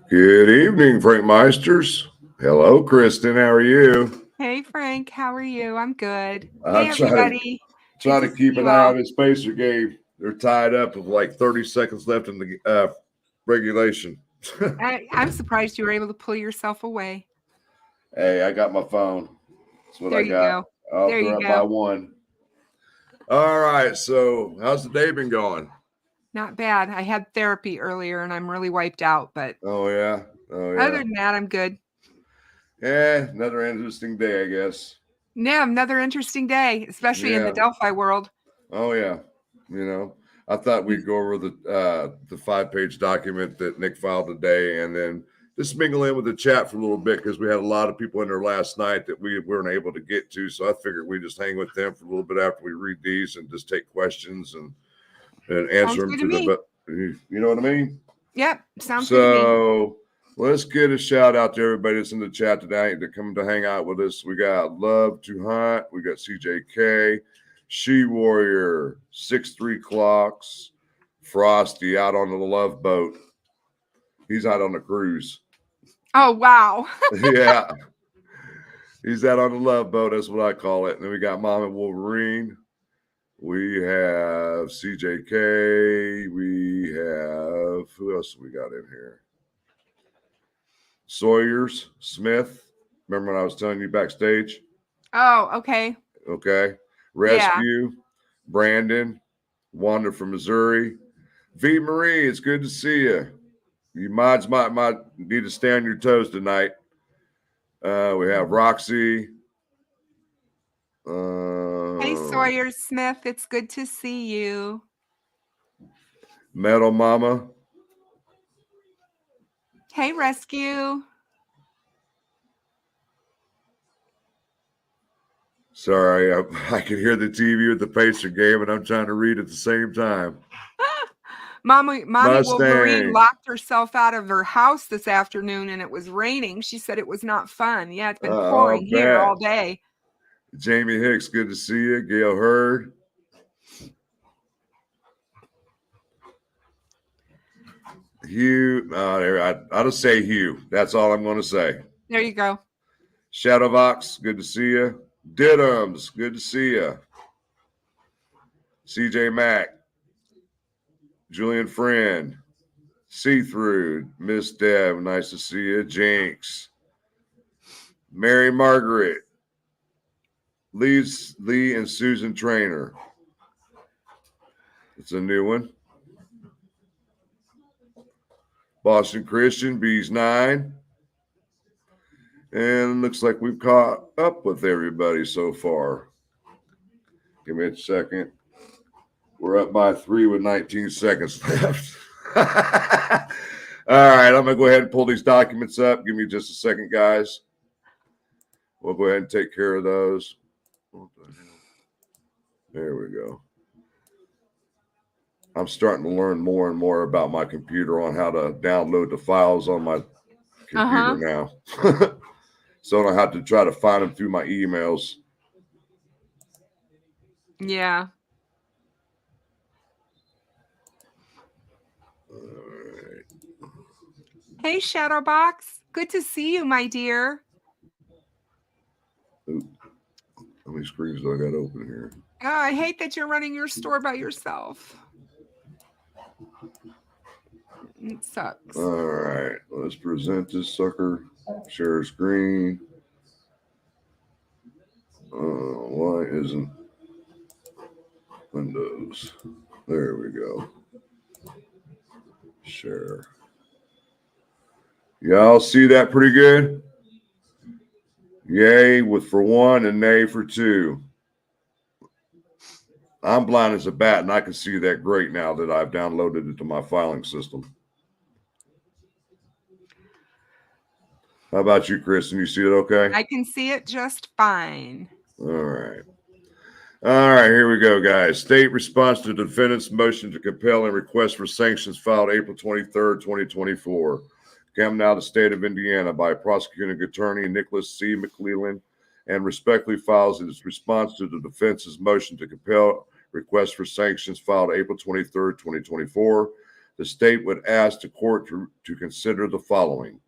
Good evening, Frankmeisters. Hello, Kristen. How are you? Hey Frank, how are you? I'm good. I Hey try to everybody. Good try to to see keep an you eye all. on this Pacer game. They're tied up with like 30 seconds left in the regulation. I'm surprised you were able to pull yourself away. Hey, I got my phone. That's what There I you got. go. Oh, There they're you up by go. one. All right. So, how's the day been going? Not bad. I had therapy earlier and I'm really wiped out, but Oh yeah. Oh other yeah. than that, I'm good. Yeah. Another interesting day, I guess. Yeah, another interesting day, especially in the Yeah. Delphi world. Oh yeah, you know, I thought You- we'd go over the 5-page document that Nick filed today, and then just mingle in with the chat for a little bit because we had a lot of people in there last night that we weren't able to get to. So I figured we just hang with them for a little bit after we read these and just take questions and answer Sounds them good to to the me. but you know what I mean. Yep, sounds good to me. So let's get a shout out to everybody that's in the chat tonight that come to hang out with us. We got Love to Hunt, we got CJK, She Warrior, 6-3 Clocks, Frosty out on the Love Boat. He's out on the cruise. Oh wow. Yeah, he's out on the Love Boat. That's what I call it. And then we got Mama Wolverine. We have CJK. We have who else we got in here? Sawyers, Smith. Remember when I was telling you backstage? Oh, okay. Okay. Yeah. Rescue, Brandon, Wanda from Missouri. V. Marie, it's good to see you. You mods might need to stay on your toes tonight. We have Roxy. Hey Uh, Sawyer Smith, it's good to see you. Metal Mama. Hey Rescue. Sorry, I can hear the TV with the Pacer game, and I'm trying to read at the same time. Mommy Wolverine Mustang. locked herself out of her house this afternoon and it was raining. She said it was not fun. Yeah, it's been I'll pouring here bet. all day. Jamie Hicks, good to see you. Gail Hurd. Hugh, I'll just say Hugh. That's all I'm going to say. There you go. Shadowvox, good to see you. Diddums, good to see you. CJ Mack, Julian Friend, See Through, Miss Deb, nice to see you. Jinx, Mary Margaret, Lee and Susan Trainer. It's a new one. Boston Christian, Bees 9. And looks like we've caught up with everybody so far. Give me a second. We're up by 3 with 19 seconds left. All right, I'm going to go ahead and pull these documents up. Give me just a second, guys. We'll go ahead and take care of those. What the hell? There we go. I'm starting to learn more and more about my computer on how to download the files on my computer now. So I don't have to try to find them through my emails. Yeah. All right. Hey Shadowbox. Good to see you, my dear. Ooh, how many screens do I got open here? Oh, I hate that you're running your store by yourself. It sucks. All right, let's present this sucker. Share screen. Why isn't Windows? There we go. Share. Y'all see that pretty good? Yay for 1 and nay for 2. I'm blind as a bat, and I can see that great now that I've downloaded it to my filing system. How about you, Kristen? You see it okay? I can see it just fine. All right. All right, here we go, guys. State response to defendant's motion to compel and request for sanctions filed April 23rd, 2024. Come now, the state of Indiana by prosecuting attorney Nicholas C. McClellan and respectfully files its response to the defense's motion to compel request for sanctions filed April 23rd, 2024. the state would ask the court to consider the following.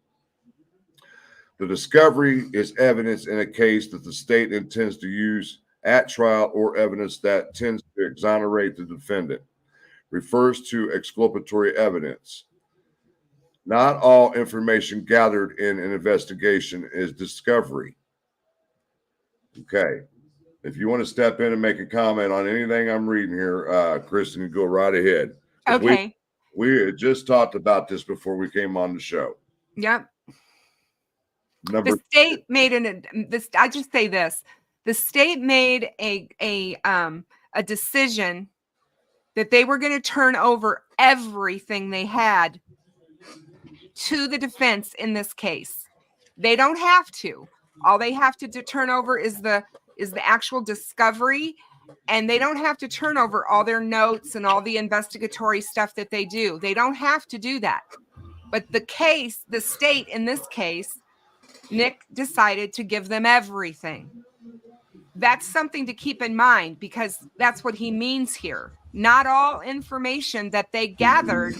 The discovery is evidence in a case that the state intends to use at trial or evidence that tends to exonerate the defendant. Refers to exculpatory evidence. Not all information gathered in an investigation is discovery. Okay. If you want to step in and make a comment on anything I'm reading here, Kristen, you go right ahead. Okay. We had just talked about this before we came on the show. Yep. The state made I just say this. The state made a decision that they were going to turn over everything they had to the defense in this case. They don't have to. All they have to turn over is the actual discovery, and they don't have to turn over all their notes and all the investigatory stuff that they do. They don't have to do that. But the state in this case, Nick decided to give them everything. That's something to keep in mind, because that's what he means here. Not all information that they gathered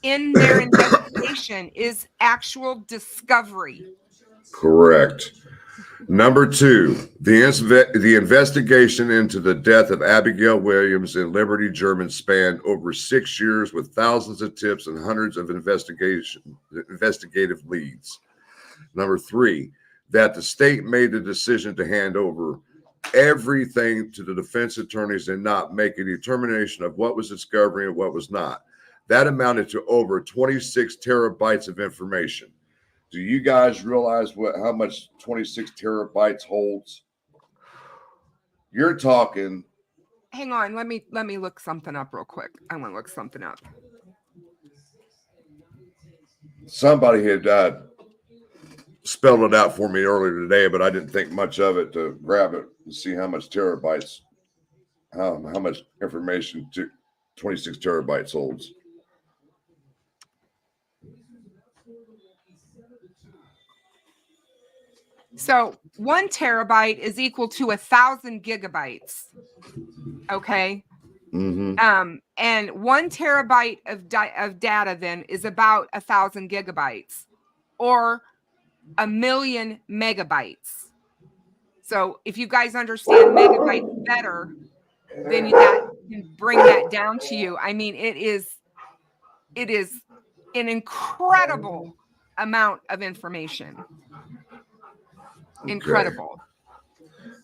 in their investigation is actual discovery. Correct. Number 2, the investigation into the death of Abigail Williams and Liberty German spanned over 6 years with thousands of tips and hundreds of investigative leads. Number 3, that the state made the decision to hand over everything to the defense attorneys and not make a determination of what was discovery and what was not. That amounted to over 26 terabytes of information. Do you guys realize how much 26 terabytes holds? You're talking. Hang on, let me look something up real quick. I want to look something up. Somebody had spelled it out for me earlier today, but I didn't think much of it to grab it and see how much terabytes, how much information 26 terabytes holds. So 1 terabyte is equal to 1,000 gigabytes. Okay. Mm-hmm. And 1 terabyte of data then is about 1,000 gigabytes, or 1,000,000 megabytes. So if you guys understand megabytes better, then that can bring that down to you. I mean, it is an incredible amount of information. Okay. Incredible.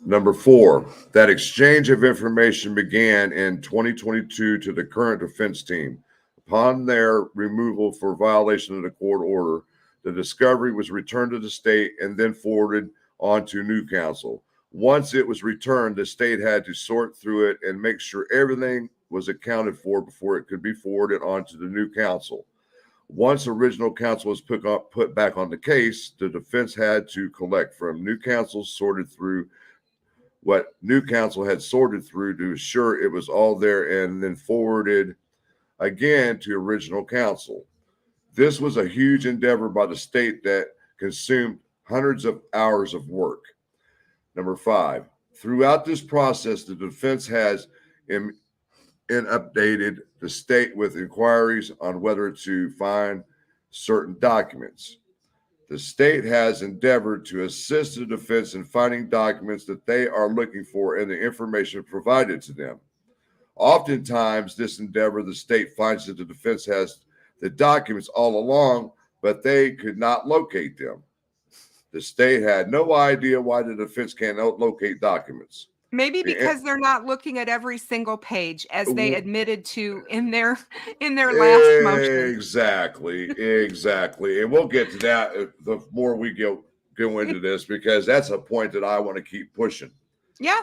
Number 4, that exchange of information began in 2022 to the current defense team. Upon their removal for violation of the court order, the discovery was returned to the state and then forwarded on to new counsel. Once it was returned, the state had to sort through it and make sure everything was accounted for before it could be forwarded on to the new counsel. Once original counsel was put back on the case, the defense had to collect from new counsel, sorted through what new counsel had sorted through to assure it was all there, and then forwarded again to original counsel. This was a huge endeavor by the state that consumed hundreds of hours of work. Number 5, throughout this process, the defense has updated the state with inquiries on whether to find certain documents. The state has endeavored to assist the defense in finding documents that they are looking for and the information provided to them. Oftentimes, this endeavor, the state finds that the defense has the documents all along, but they could not locate them. The state had no idea why the defense can't locate documents. Maybe because they're not looking at every single page, as they admitted to in their last motion. Exactly. And we'll get to that the more we go into this, because that's a point that I want to keep pushing. Yeah,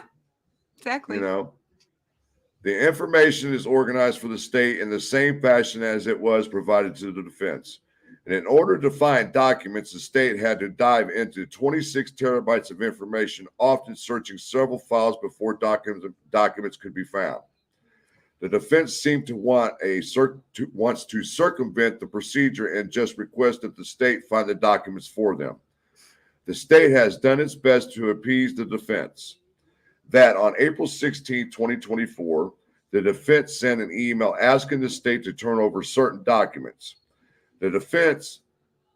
exactly. You know, the information is organized for the state in the same fashion as it was provided to the defense. And in order to find documents, the state had to dive into 26 terabytes of information, often searching several files before documents could be found. The defense seemed to wants to circumvent the procedure and just request that the state find the documents for them. The state has done its best to appease the defense. That on April 16, 2024, the defense sent an email asking the state to turn over certain documents. The defense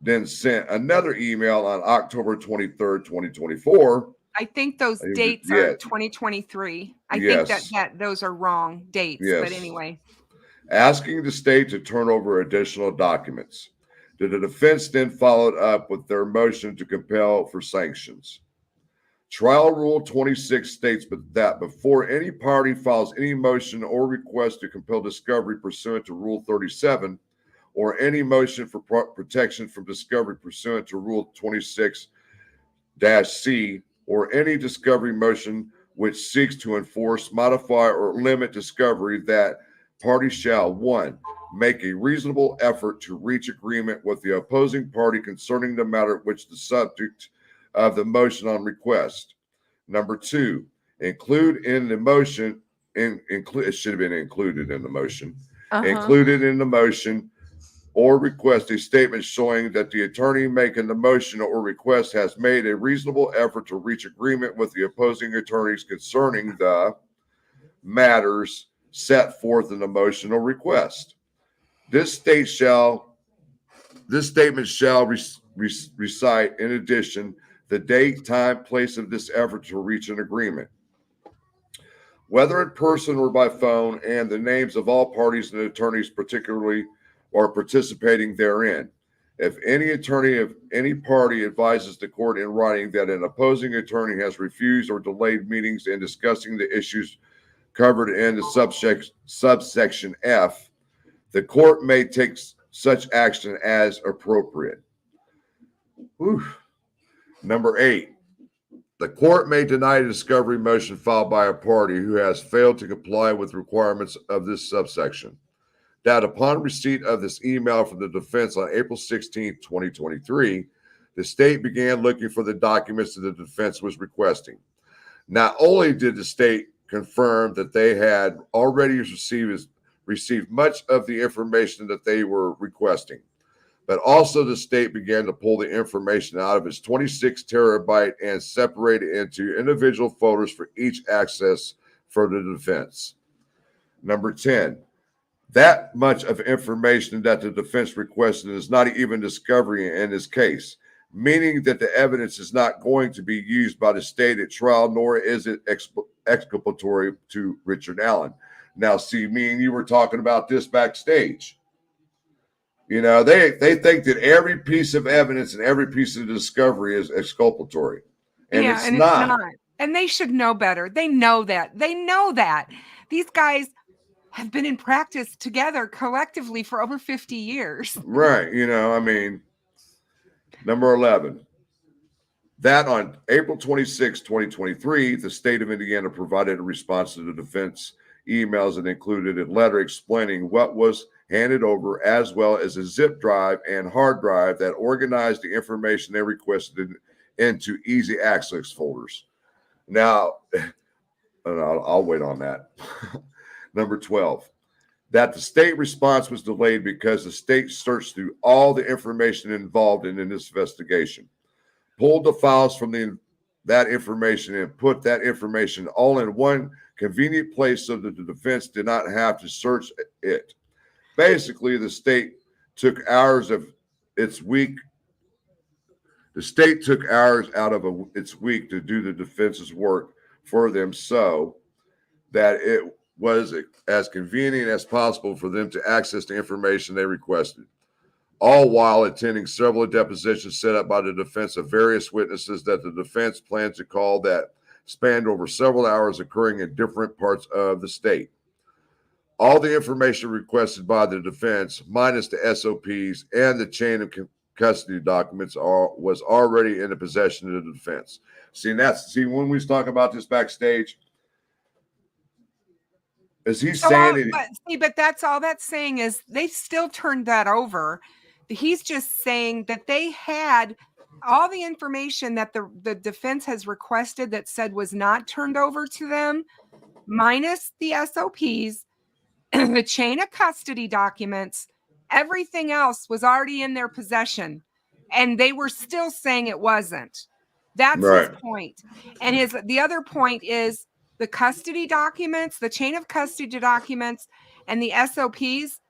then sent another email on October 23rd, 2024. I think those dates are 2023. I think that those are wrong dates, but anyway. Asking the state to turn over additional documents. The defense then followed up with their motion to compel for sanctions. Trial Rule 26 states that before any party files any motion or request to compel discovery pursuant to Rule 37, or any motion for protection from discovery pursuant to Rule 26-C, or any discovery motion which seeks to enforce, modify, or limit discovery, that party shall, 1, make a reasonable effort to reach agreement with the opposing party concerning the matter which the subject of the motion on request. Number 2, include in the motion, it should have been included in the motion, included in the motion or request a statement showing that the attorney making the motion or request has made a reasonable effort to reach agreement with the opposing attorneys concerning the matters set forth in the motion or request. This statement shall recite, in addition, the date, time, place of this effort to reach an agreement, whether in person or by phone, and the names of all parties and attorneys particularly or participating therein. If any attorney of any party advises the court in writing that an opposing attorney has refused or delayed meetings in discussing the issues covered in the subsection F, the court may take such action as appropriate. Whew. Number 8, the court may deny a discovery motion filed by a party who has failed to comply with requirements of this subsection. That upon receipt of this email from the defense on April 16, 2023, the state began looking for the documents that the defense was requesting. Not only did the state confirm that they had already received much of the information that they were requesting, but also the state began to pull the information out of its 26 terabyte and separate it into individual folders for each access for the defense. Number 10, that much of information that the defense requested is not even discovery in this case, meaning that the evidence is not going to be used by the state at trial, nor is it exculpatory to Richard Allen. Now, see, me and you were talking about this backstage. You know, they think that every piece of evidence and every piece of discovery is exculpatory. And it's not. And they should know better. They know that. These guys have been in practice together collectively for over 50 years. Right. You know, I mean, number 11, that on April 26, 2023, the state of Indiana provided a response to the defense emails and included a letter explaining what was handed over, as well as a zip drive and hard drive that organized the information they requested into easy access folders. Now, I'll wait on that. Number 12, that the state response was delayed because the state searched through all the information involved in this investigation, pulled the files from that information, and put that information all in one convenient place so that the defense did not have to search it. Basically, the state took hours of its week. The state took hours out of its week to do the defense's work for them, so that it was as convenient as possible for them to access the information they requested, all while attending several depositions set up by the defense of various witnesses that the defense planned to call that spanned over several hours, occurring in different parts of the state. All the information requested by the defense, minus the SOPs and the chain of custody documents, was already in the possession of the defense. See, when we talk about this backstage, is he saying? But that's all that's saying is they still turned that over. He's just saying that they had all the information that the defense has requested that said was not turned over to them, minus the SOPs, the chain of custody documents. Everything else was already in their possession, and they were still saying it wasn't. That's right. His point. And the other point is the custody documents, the chain of custody documents, and the SOPs,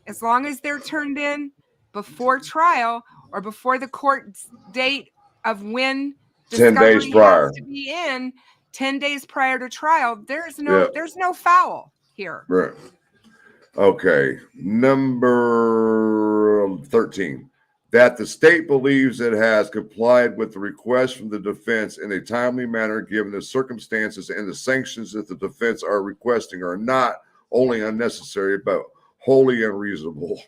as long as they're turned in before trial or before the court date of when 10 days discovery prior. has to be in 10 days prior to trial, there's Yeah. no foul here. Right. Okay. Number 13. That the state believes it has complied with the request from the defense in a timely manner given the circumstances and the sanctions that the defense are requesting are not only unnecessary but wholly unreasonable.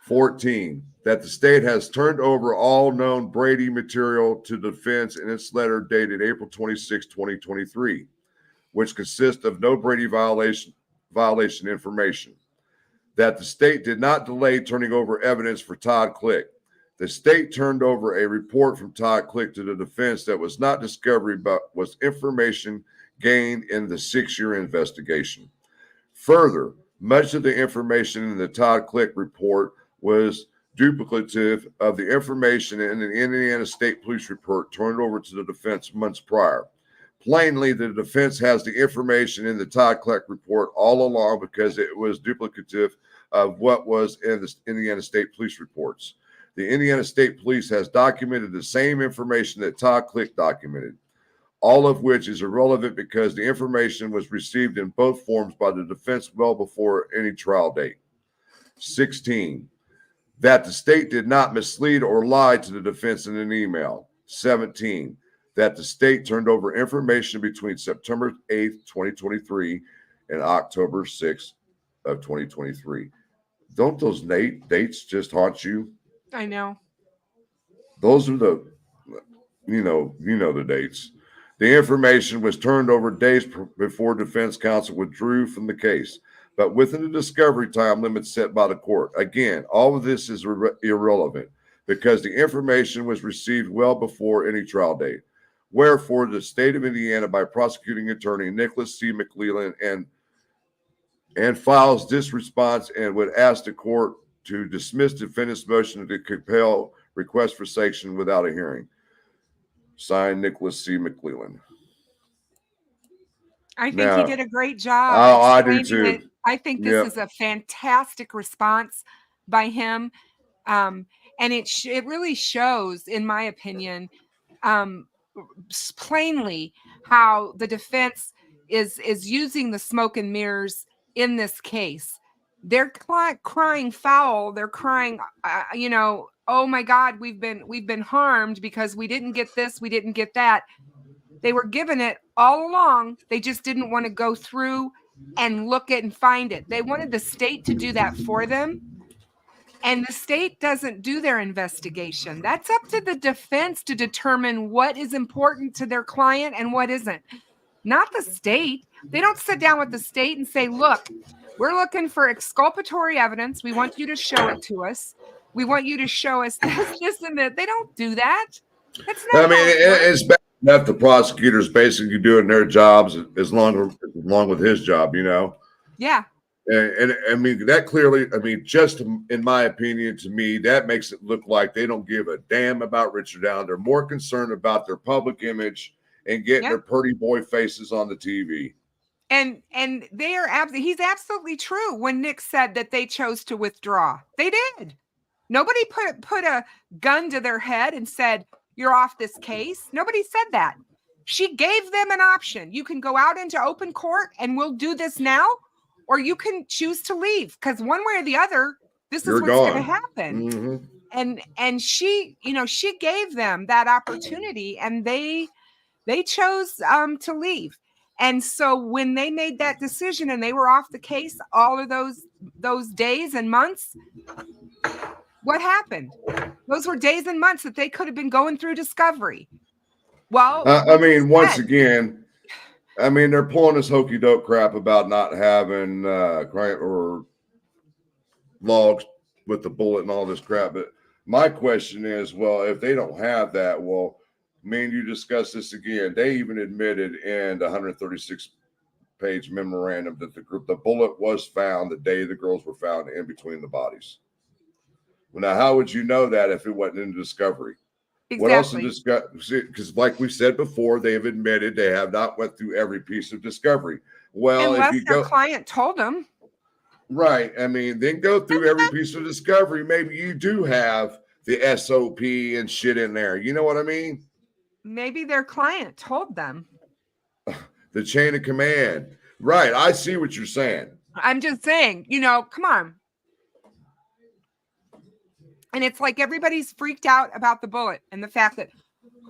14. That the state has turned over all known Brady material to defense in its letter dated April 26, 2023, which consists of no Brady violation information. That the state did not delay turning over evidence for Todd Click. The state turned over a report from Todd Click to the defense that was not discovery but was information gained in the 6-year investigation. Further, much of the information in the Todd Click report was duplicative of the information in an Indiana State Police report turned over to the defense months prior. Plainly, the defense has the information in the Todd Click report all along because it was duplicative of what was in the Indiana State Police reports. The Indiana State Police has documented the same information that Todd Click documented, all of which is irrelevant because the information was received in both forms by the defense well before any trial date. 16. That the state did not mislead or lie to the defense in an email. 17. That the state turned over information between September 8th, 2023 and October 6th of 2023. Don't those dates just haunt you? I know. Those are the, you know the dates. The information was turned over days before defense counsel withdrew from the case, but within the discovery time limit set by the court. Again, all of this is irrelevant because the information was received well before any trial date. Wherefore, the state of Indiana, by prosecuting attorney Nicholas C. McClellan, and files this response and would ask the court to dismiss defendant's motion to compel request for sanction without a hearing. Signed, Nicholas C. McClellan. I think he did a great job. Oh, I do too. It. I think this is a fantastic response by him. And it really shows, in my opinion, plainly how the defense is using the smoke and mirrors in this case. They're crying foul. They're crying, oh my God, we've been harmed because we didn't get this, we didn't get that. They were given it all along. They just didn't want to go through and look at and find it. They wanted the state to do that for them. And the state doesn't do their investigation. That's up to the defense to determine what is important to their client and what isn't. Not the state. They don't sit down with the state and say, look, we're looking for exculpatory evidence. We want you to show it to us. We want you to show us this and that. They don't do that. That's not it's bad enough the prosecutors basically doing their jobs along with his job, Yeah. And I mean, that clearly, just in my opinion, to me, that makes it look like they don't give a damn about Richard Allen. They're more concerned about their public image and getting their pretty boy faces on the TV. And they are he's absolutely true when Nick said that they chose to withdraw. They did. Nobody put a gun to their head and said, you're off this case. Nobody said that. She gave them an option. You can go out into open court and we'll do this now, or you can choose to leave, because one way or the other, this is what's going to happen. Mm-hmm. And she, she gave them that opportunity, and they chose to leave. And so when they made that decision and they were off the case all of those days and months, what happened? Those were days and months that they could have been going through discovery. Well, once again, they're pulling this hokey doke crap about not having or logs with the bullet and all this crap. But my question is, well, if they don't have that, well, you discuss this again. They even admitted in the 136-page memorandum that the bullet was found the day the girls were found in between the bodies. Well, now, how would you know that if it wasn't in the discovery? What else to Exactly. discuss? Because, like we said before, they have admitted they have not went through every piece of discovery. Well, if Unless you their go client told them. right, I mean, then go through every piece of discovery. Maybe you do have the SOP and shit in there. You know what I mean? Maybe their client told them. The chain of command. Right. I see what you're saying. I'm just saying, come on. And it's like everybody's freaked out about the bullet and the fact that,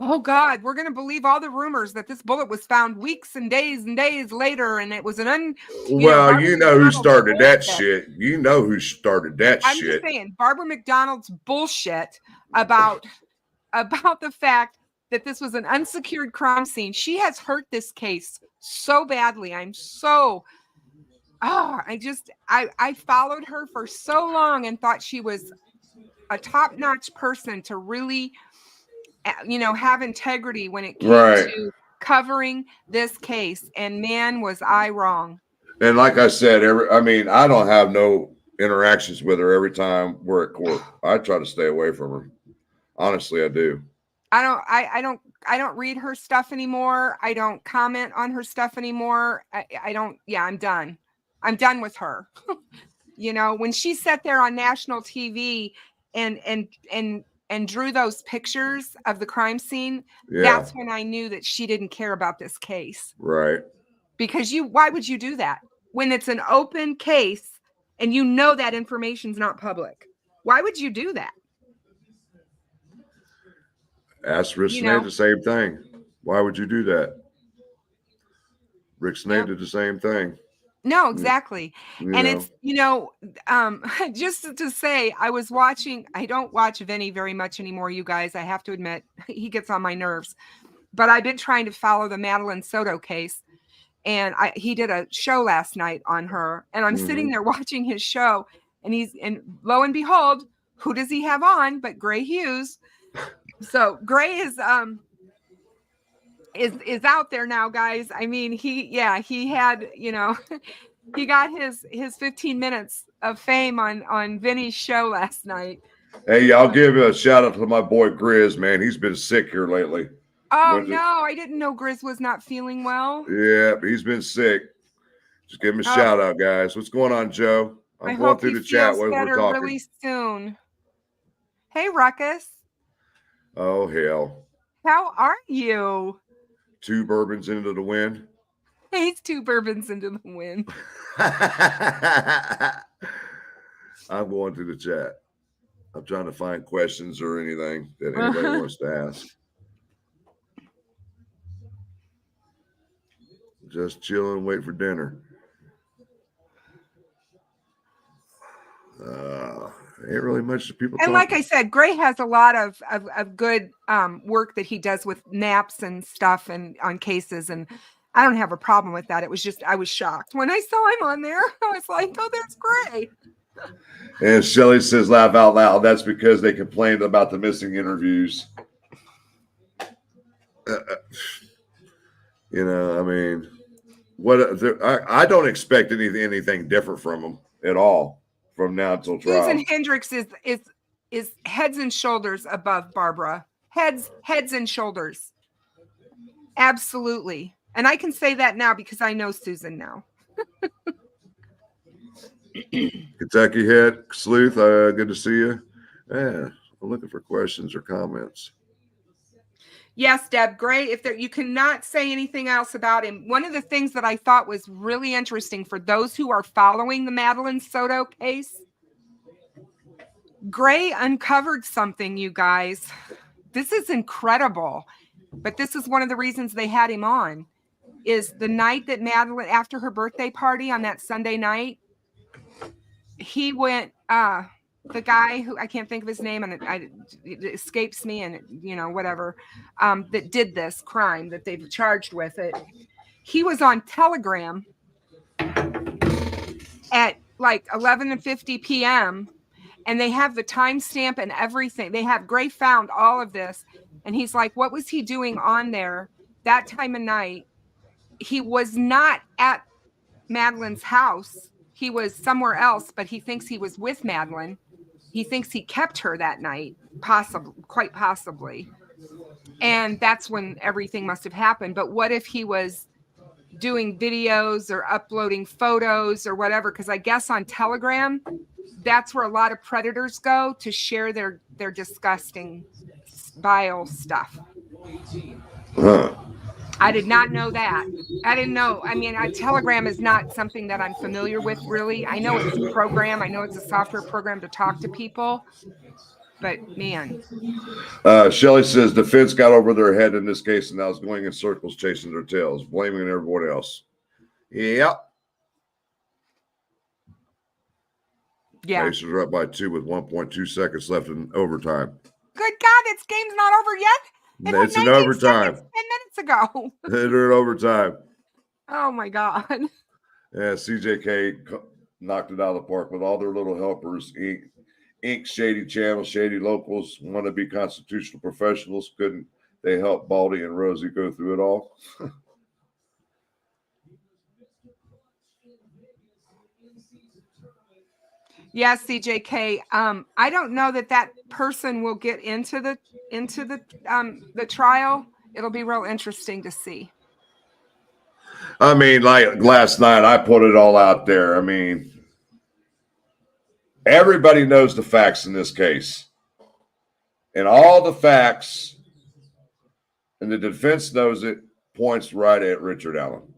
oh God, we're going to believe all the rumors that this bullet was found weeks and days later. And it was Well, Barbara you know who McDonald's started that bullshit. shit. You know who started that I'm shit. just saying, Barbara McDonald's bullshit about the fact that this was an unsecured crime scene. She has hurt this case so badly. I followed her for so long and thought she was a top-notch person to really, have integrity when it came to covering this case. And man, was I wrong. And like I said, I don't have no interactions with her every time we're at court. I try to stay away from her. Honestly, I do. I don't read her stuff anymore. I don't comment on her stuff anymore. I'm done. I'm done with her. When she sat there on national TV and drew those pictures of the crime scene, that's when I knew that she didn't care about this case. Right. Because why would you do that when it's an open case and that information's not public? Why would you do that? Ask Rick Snade the same thing. Why would you do that? Rick Snade did the same thing. No, exactly. It's, just to say, I don't watch Vinny very much anymore, you guys. I have to admit, he gets on my nerves. But I've been trying to follow the Madeline Soto case. And he did a show last night on her. And I'm sitting there watching his show. And lo and behold, who does he have on but Gray Hughes? So Gray is out there now, guys. I mean, he had, he got his 15 minutes of fame on Vinny's show last night. Hey, I'll give a shout out to my boy Grizz, man. He's been sick here lately. Oh, no, I didn't know Grizz was not feeling well. Yeah, he's been sick. Just give him a shout out, guys. What's going on, Joe? I'm going through the chat while we're talking. Really soon. Hey, Ruckus. Oh, hell. How are you? 2 bourbons into the wind. He's 2 bourbons into the wind. I'm going through the chat. I'm trying to find questions or anything that anybody wants to ask. Just chill and wait for dinner. Ain't really much to people. And like I said, Gray has a lot of good work that he does with naps and stuff and on cases, and I don't have a problem with that. It was just I was shocked when I saw him on there. I was like, "Oh, there's Gray." And Shelly says, "Laugh out loud." That's because they complained about the missing interviews. I mean, I don't expect anything different from them at all from now until trial. Susan Hendricks is heads and shoulders above Barbara. Heads and shoulders. Absolutely. And I can say that now because I know Susan now. Kentucky Head Sleuth, good to see you. Yeah, I'm looking for questions or comments. Yes, Deb, Gray, you cannot say anything else about him. One of the things that I thought was really interesting for those who are following the Madeline Soto case, Gray uncovered something, you guys. This is incredible. But this is one of the reasons they had him on, is the night that Madeline, after her birthday party on that Sunday night, he went, the guy who I can't think of his name and it escapes me and whatever, that did this crime that they've charged with it. He was on Telegram at like 11:50 p.m. and they have the timestamp and everything. Gray found all of this and he's like, what was he doing on there that time of night? He was not at Madeline's house. He was somewhere else, but he thinks he was with Madeline. He thinks he kept her that night, quite possibly. And that's when everything must have happened. But what if he was doing videos or uploading photos or whatever? Because I guess on Telegram, that's where a lot of predators go to share their disgusting vile stuff. Huh. I did not know that. I didn't know. I mean, Telegram is not something that I'm familiar with, really. I know it's a program. I know it's a software program to talk to people. But man. Shelley says defense got over their head in this case and now is going in circles chasing their tails, blaming everyone else. Yep. Yeah. Pacers are up by 2 with 1.2 seconds left in overtime. Good God, this game's not over yet. It's in overtime. 10 minutes ago. They're in overtime. Oh my God. Yeah, CJK knocked it out of the park with all their little helpers. Ink shady channel, shady locals, want to be constitutional professionals. Couldn't they help Baldy and Rosie go through it all? Yeah, CJK. I don't know that person will get into the trial. It'll be real interesting to see. I mean, like last night, I put it all out there. I mean, everybody knows the facts in this case. And all the facts, and the defense knows it, points right at Richard Allen.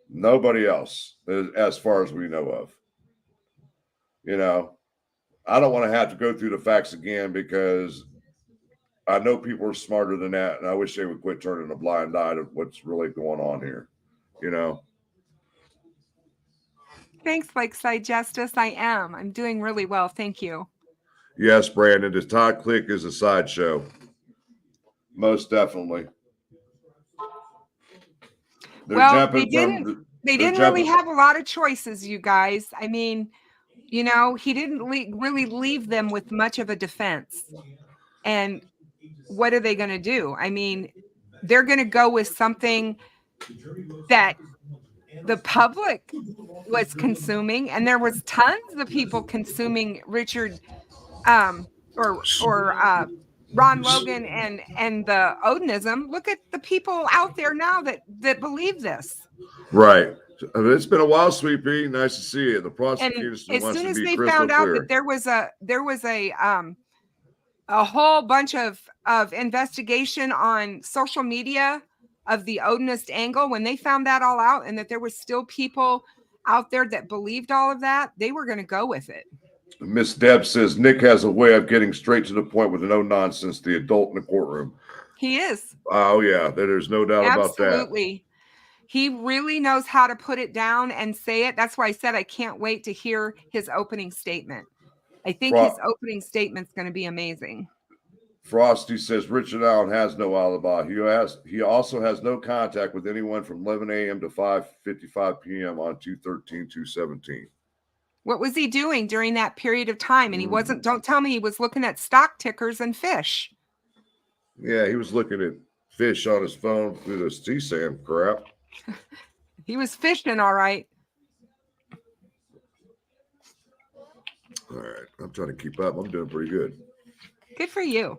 Nobody else, as far as we know of. You know, I don't want to have to go through the facts again because I know people are smarter than that, and I wish they would quit turning a blind eye to what's really going on here. You know. Thanks, Lakeside Justice. I am. I'm doing really well. Thank you. Yes, Brandon. The Todd Click is a sideshow. Most definitely. They didn't really have a lot of choices, you guys. I mean, you know, he didn't really leave them with much of a defense. And what are they going to do? I mean, they're going to go with something that the public was consuming, and there was tons of people consuming Richard or Ron Logan and the Odinism. Look at the people out there now that believe this. Right. It's been a while, Sweet Pea. Nice to see you. The prosecutors as soon as they found out that there was a whole bunch of investigation on social media of the Odinist angle, when they found that all out and that there was still people out there that believed all of that, they were going to go with it. Miss Deb says Nick has a way of getting straight to the point with no nonsense, the adult in the courtroom. He is. Oh, yeah. There's no doubt about that. Absolutely. He really knows how to put it down and say it. That's why I said I can't wait to hear his opening statement. I think his opening statement's going to be amazing. Frosty says Richard Allen has no alibi. He also has no contact with anyone from 11 a.m. to 5:55 p.m. on 2/13/2/17. What was he doing during that period of time? And he wasn't, don't tell me he was looking at stock tickers and fish. Yeah, he was looking at fish on his phone through this T-SAM crap. He was fishing, all right. All right. I'm trying to keep up. I'm doing pretty good. Good for you.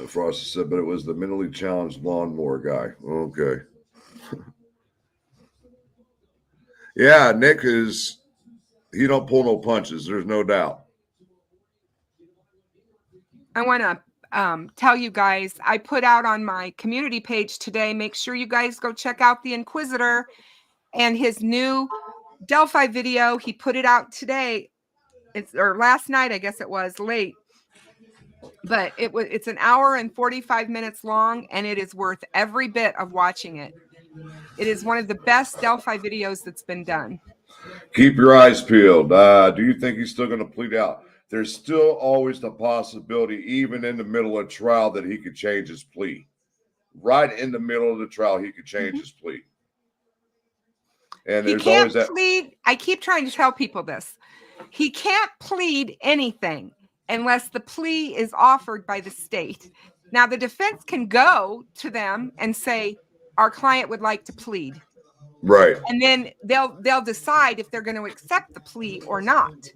Frosty said, but it was the mentally challenged lawnmower guy. Okay. Yeah, Nick he don't pull no punches. There's no doubt. I want to tell you guys, I put out on my community page today, make sure you guys go check out the Inquisitor and his new Delphi video. He put it out today. Or last night, I guess it was late. But it's an hour and 45 minutes long, and it is worth every bit of watching it. It is one of the best Delphi videos that's been done. Keep your eyes peeled. Do you think he's still going to plead out? There's still always the possibility, even in the middle of trial, that he could change his plea. Right in the middle of the trial, he could change his plea. And there's always that. Plead. I keep trying to tell people this. He can't plead anything unless the plea is offered by the state. Now, the defense can go to them and say, our client would like to plead. Right. And then they'll decide if they're going to accept the plea or not.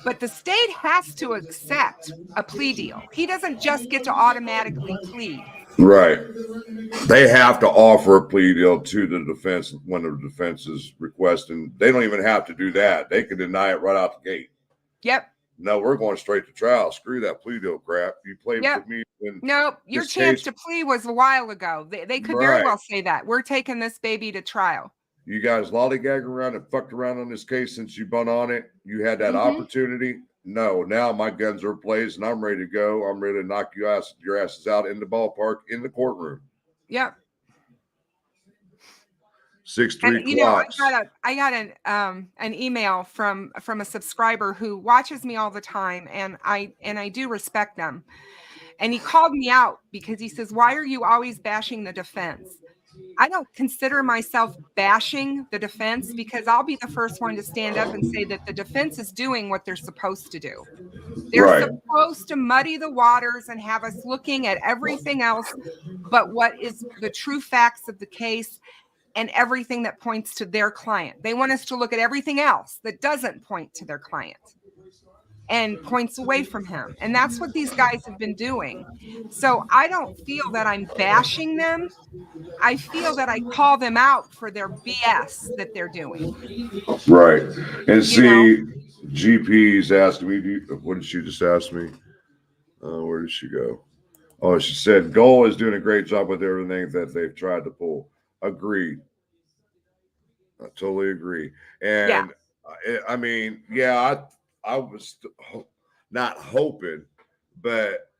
But the state has to accept a plea deal. He doesn't just get to automatically plead. Right. They have to offer a plea deal to the defense when the defense is requesting. They don't even have to do that. They can deny it right out the gate. Yep. No, we're going straight to trial. Screw that plea deal crap. You played Yep. with me. No, your chance to plea was a while ago. They could very well say that. We're taking this baby to trial. You guys lollygagged around and fucked around on this case since you've been on it. You had that opportunity. No, now my guns are blazed and I'm ready to go. I'm ready to knock your asses out in the ballpark in the courtroom. Yep. 6'3" You know, I got an email from a subscriber who watches me all the time, and I do respect them. And he called me out because he says, "Why are you always bashing the defense?" I don't consider myself bashing the defense because I'll be the first one to stand up and say that the defense is doing what they're supposed to do. They're supposed to muddy the waters and have us looking at everything else but what is the true facts of the case and everything that points to their client. They want us to look at everything else that doesn't point to their client and points away from him. And that's what these guys have been doing. So I don't feel that I'm bashing them. I feel that I call them out for their BS that they're doing. Right. And see, GP's asking me, what did she just ask me? Where did she go? Oh, she said, Goal is doing a great job with everything that they've tried to pull. Agreed. I totally agree. And I mean, yeah, I was not hoping, but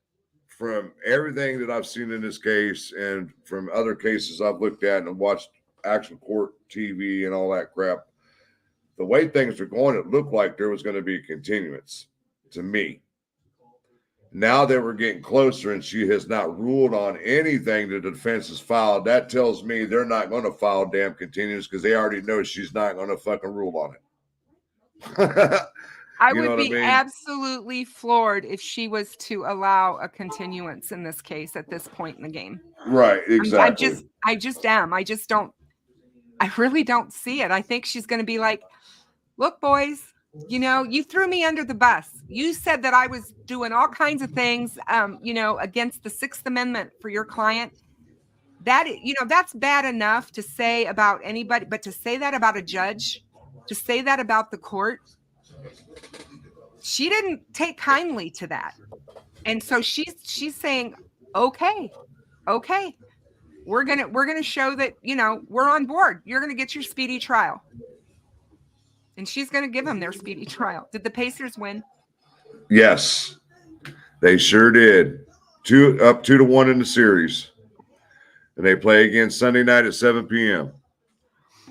from everything that I've seen in this case and from other cases I've looked at and watched actual court TV and all that crap, the way things are going, it looked like there was going to be a continuance to me. Now that we're getting closer and she has not ruled on anything the defense has filed, that tells me they're not going to file damn continuance because they already know she's not going to fucking rule on it. I would be absolutely floored if she was to allow a continuance in this case at this point in the game. Right, exactly. I just am. I really don't see it. I think she's going to be like, look, boys, you know, you threw me under the bus. You said that I was doing all kinds of things, you know, against the Sixth Amendment for your client. That, you know, that's bad enough to say about anybody, but to say that about a judge, to say that about the court, she didn't take kindly to that. And so she's saying, okay, we're gonna show that, you know, we're on board. You're gonna get your speedy trial. And she's going to give them their speedy trial. Did the Pacers win? Yes, they sure did. Up 2-1 in the series. And they play again Sunday night at 7 p.m.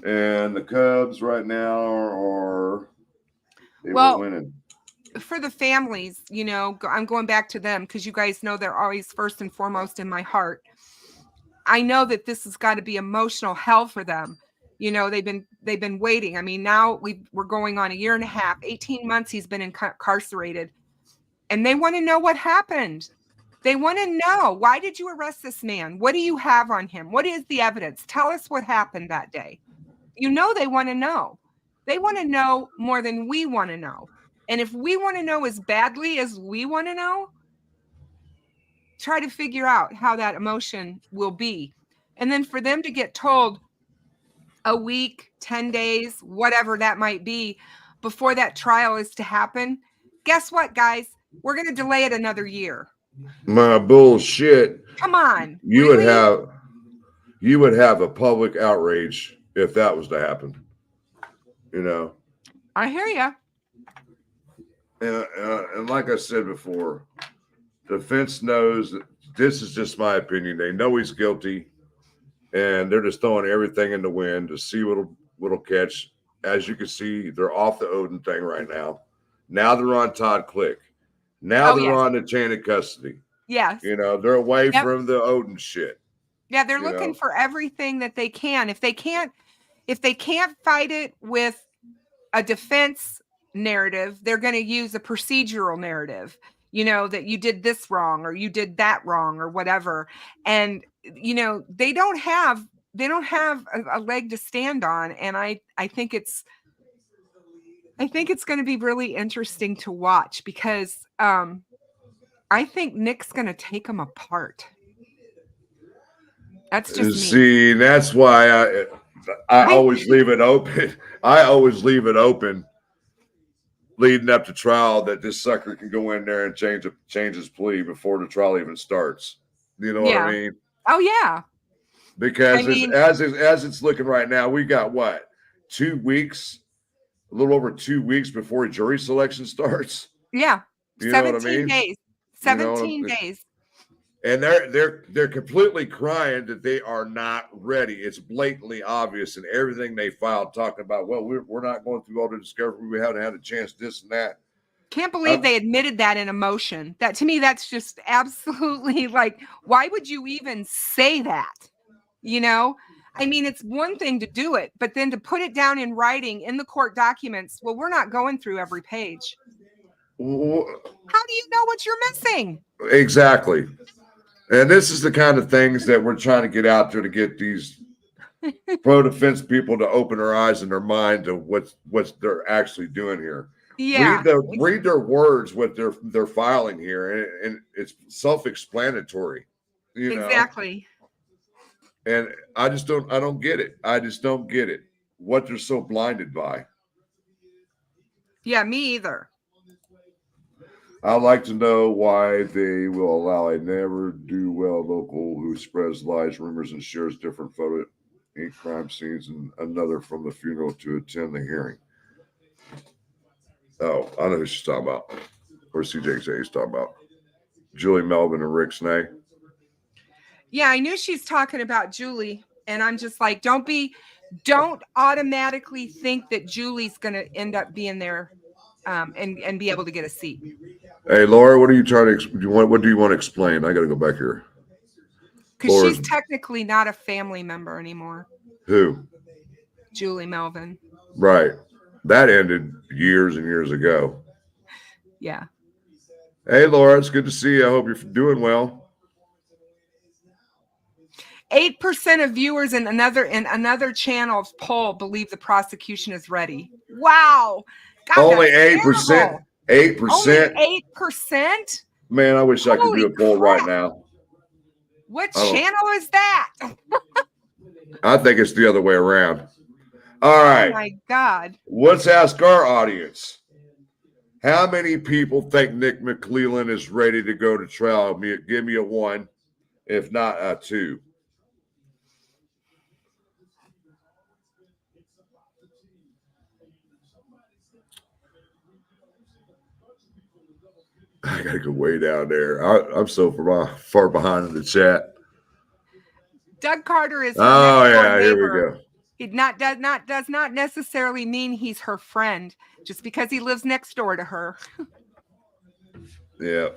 And the Cubs right now are winning. For the families, you know, I'm going back to them because you guys know they're always first and foremost in my heart. I know that this has got to be emotional hell for them. You know, they've been waiting. I mean, now we're going on a year and a half, 18 months he's been incarcerated. And they want to know what happened. They want to know, why did you arrest this man? What do you have on him? What is the evidence? Tell us what happened that day. You know, they want to know. They want to know more than we want to know. And if we want to know as badly as we want to know, try to figure out how that emotion will be. And then for them to get told a week, 10 days, whatever that might be, before that trial is to happen, guess what, guys? We're going to delay it another year. My bullshit. Come on. You would have a public outrage if that was to happen. You know. I hear you. And like I said before, the defense knows that this is just my opinion. They know he's guilty. And they're just throwing everything in the wind to see what'll catch. As you can see, they're off the Odin thing right now. Now they're on Todd Click. Now they're on the chain of custody. Yes. You know, they're away from the Odin shit. Yeah, they're looking for everything that they can. If they can't fight it with a defense narrative, they're going to use a procedural narrative. You know, that you did this wrong or you did that wrong or whatever. And, you know, they don't have have a leg to stand on, and I think it's going to be really interesting to watch because I think Nick's going to take them apart. That's just me. See, that's why I always leave it open. I always leave it open leading up to trial that this sucker can go in there and change his plea before the trial even starts. You know what I mean? Oh yeah. Because as it's looking right now, we got what, 2 weeks, a little over 2 weeks before jury selection starts. Yeah, you know what I 17 mean? days. 17 days. And they're completely crying that they are not ready. It's blatantly obvious in everything they filed, talking about, well, we're not going through all the discovery. We haven't had a chance, this and that. Can't believe they admitted that in a motion. That, to me, that's just absolutely like, why would you even say that? You know, I mean, it's one thing to do it, but then to put it down in writing in the court documents, well, we're not going through every page. How do you know what you're missing? Exactly. And this is the kind of things that we're trying to get out there to get these pro-defense people to open their eyes and their mind to what they're actually doing here. Yeah. Read their words, what they're filing here, and it's self-explanatory. You know? Exactly. And I don't get it. I just don't get it. What they're so blinded by. Yeah, me either. I'd like to know why they will allow a never-do-well local who spreads lies, rumors, and shares different photo in crime scenes and another from the funeral to attend the hearing. Oh, I know who she's talking about. Or CJ's talking about. Julie Melvin and Rick Snay. Yeah, I knew she's talking about Julie. And I'm just like, don't automatically think that Julie's going to end up being there and be able to get a seat. Hey, Laura, what are you trying to what do you want to explain? I got to go back here. Because she's technically not a family member anymore. Who? Julie Melvin. Right. That ended years and years ago. Yeah. Hey, Laura, it's good to see you. I hope you're doing well. 8% of viewers in another channel's poll believe the prosecution is ready. Wow. God, only 8%. 8%. Only 8%. Man, I wish I could do a poll right now. What channel is that? I think it's the other way around. All right. Oh my God. Let's ask our audience. How many people think Nick McClelland is ready to go to trial? Give me a 1, if not a 2. I gotta go way down there. I'm so far behind in the chat. Doug Carter is. Oh yeah, here we go. It does not necessarily mean he's her friend just because he lives next door to her. Yeah,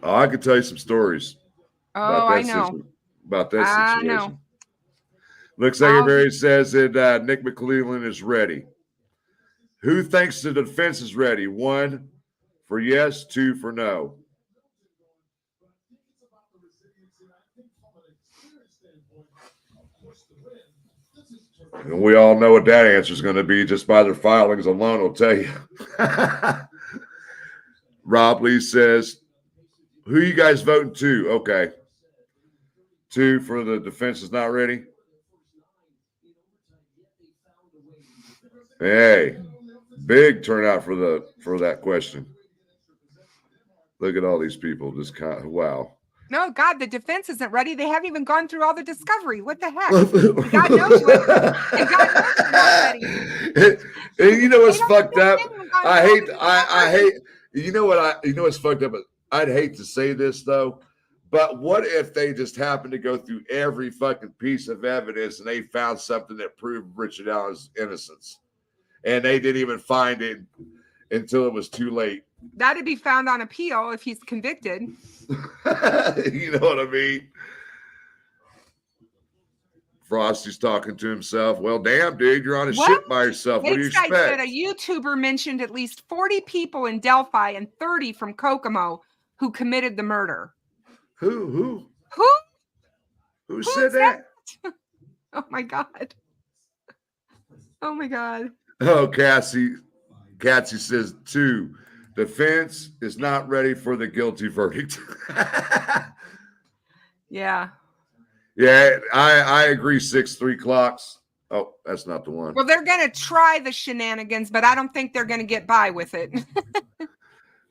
I could tell you some stories. Oh, I know about that situation. I know. Looks like everybody says that Nick McClelland is ready. Who thinks the defense is ready? 1 for yes, 2 for no. And we all know what that answer is going to be just by their filings alone, I'll tell you. Rob Lee says, who you guys voting to? Okay. 2 for the defense is not ready. Hey, big turnout for that question. Look at all these people. Just kind of, wow. No, God, the defense isn't ready. They haven't even gone through all the discovery. What the heck? God knows what. God knows not ready. And you know what's fucked up? I hate. You know what's fucked up? I'd hate to say this though, but what if they just happened to go through every fucking piece of evidence and they found something that proved Richard Allen's innocence, and they didn't even find it until it was too late? That'd be found on appeal if he's convicted. You know what I mean? Frosty's talking to himself. Well, damn, dude, you're on a ship by yourself. What do you expect? Said a YouTuber mentioned at least 40 people in Delphi and 30 from Kokomo who committed the murder. Who said that? Oh my God. Oh my God. Oh, Cassie says 2. Defense is not ready for the guilty verdict. Yeah. Yeah, I agree. 3 clocks. Oh, that's not the one. Well, they're going to try the shenanigans, but I don't think they're going to get by with it.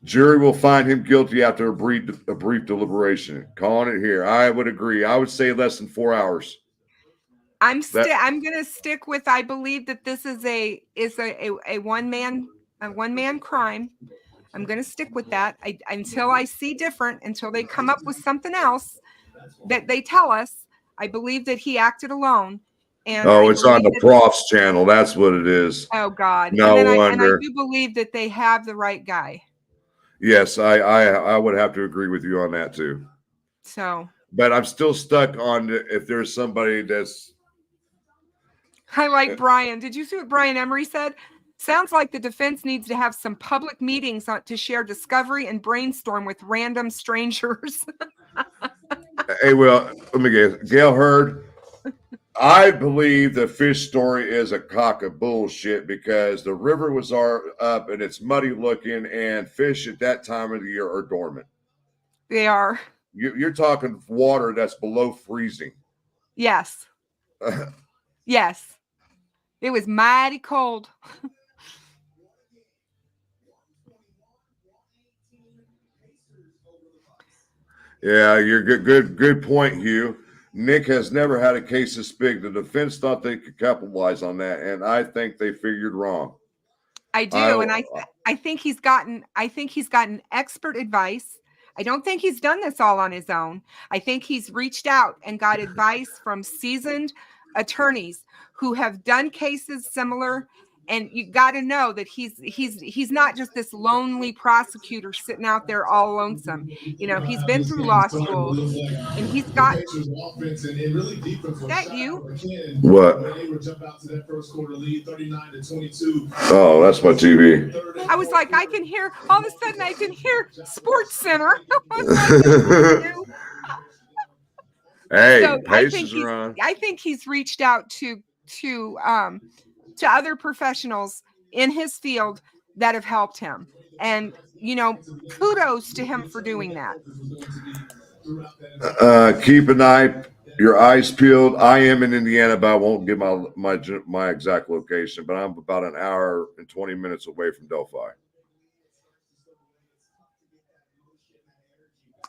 Jury will find him guilty after a brief deliberation. Calling it here. I would agree. I would say less than 4 hours. I'm going to stick with. I believe that this is a one man crime. I'm going to stick with that until I see different. Until they come up with something else that they tell us. I believe that he acted alone. And it's on the Prof's channel. That's what it is. Oh God! No and wonder. I do believe that they have the right guy. Yes, I would have to agree with you on that too. So, but I'm still stuck on if there's somebody that's. I like Brian. Did you see what Brian Emery said? Sounds like the defense needs to have some public meetings to share discovery and brainstorm with random strangers. Hey, well, let me guess. Gail Hurd, I believe the fish story is a cock of bullshit because the river was up and it's muddy looking, and fish at that time of the year are dormant. They are. You're talking water that's below freezing. Yes. Yes. It was mighty cold. Yeah, you're good point, Hugh. Nick has never had a case this big. The defense thought they could capitalize on that, and I think they figured wrong. I do, and I think he's gotten expert advice. I don't think he's done this all on his own. I think he's reached out and got advice from seasoned attorneys who have done cases similar. And you got to know that he's not just this lonely prosecutor sitting out there all lonesome. You know, he's been through law school, and he's got that you. What? Oh, that's my TV. I was like, I can hear. All of a sudden, I can hear Sports Center. Hey, so I think he's reached out to other professionals in his field that have helped him. And, you know, kudos to him for doing that. Keep your eyes peeled. I am in Indiana, but I won't give my exact location, but I'm about an hour and 20 minutes away from Delphi.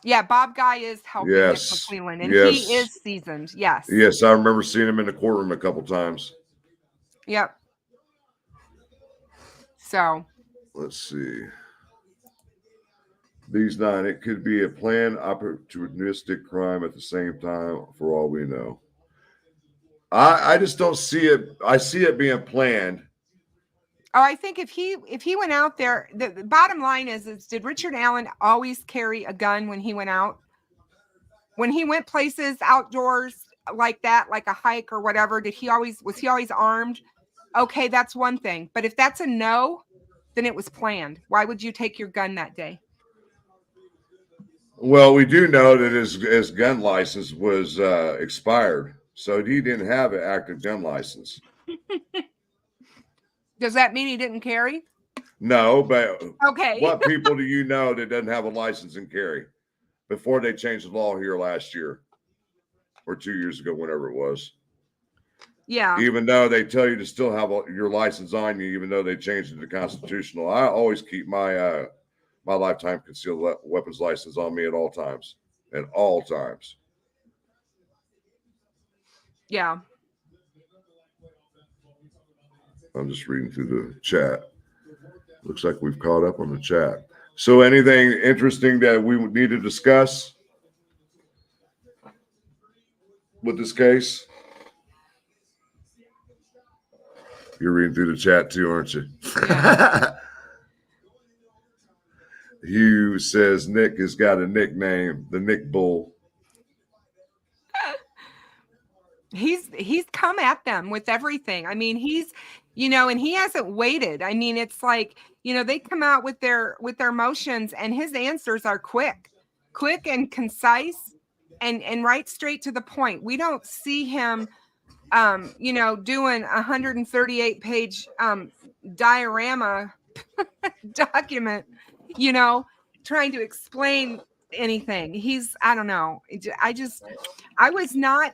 Yeah, Bob Guy is helping Nick McClellan, and he is seasoned. Yes. Yes, I remember seeing him in the courtroom a couple times. Yep. So let's see. These 9, it could be a planned opportunistic crime at the same time, for all we know. I just don't see it. I see it being planned. Oh, I think if he went out there, the bottom line is did Richard Allen always carry a gun when he went out? When he went places outdoors like that, like a hike or whatever, was he always armed? Okay, that's one thing. But if that's a no, then it was planned. Why would you take your gun that day? Well, we do know that his gun license was expired, so he didn't have an active gun license. Does that mean he didn't carry? No, but okay. What people do you know that doesn't have a license and carry before they changed the law here last year or 2 years ago, whenever it was? Yeah. Even though they tell you to still have your license on you, even though they changed it to constitutional, I always keep my lifetime concealed weapons license on me at all times. At all times. Yeah. I'm just reading through the chat. Looks like we've caught up on the chat. So anything interesting that we would need to discuss with this case? You're reading through the chat too, aren't you? Yeah. Hugh says Nick has got a nickname, the Nick Bull. He's come at them with everything. I mean, he's, you know, and he hasn't waited. I mean, it's like, you know, they come out with their motions, and his answers are quick and concise and right straight to the point. We don't see him you know, doing 138 page diorama document, you know, trying to explain anything. I don't know. I was not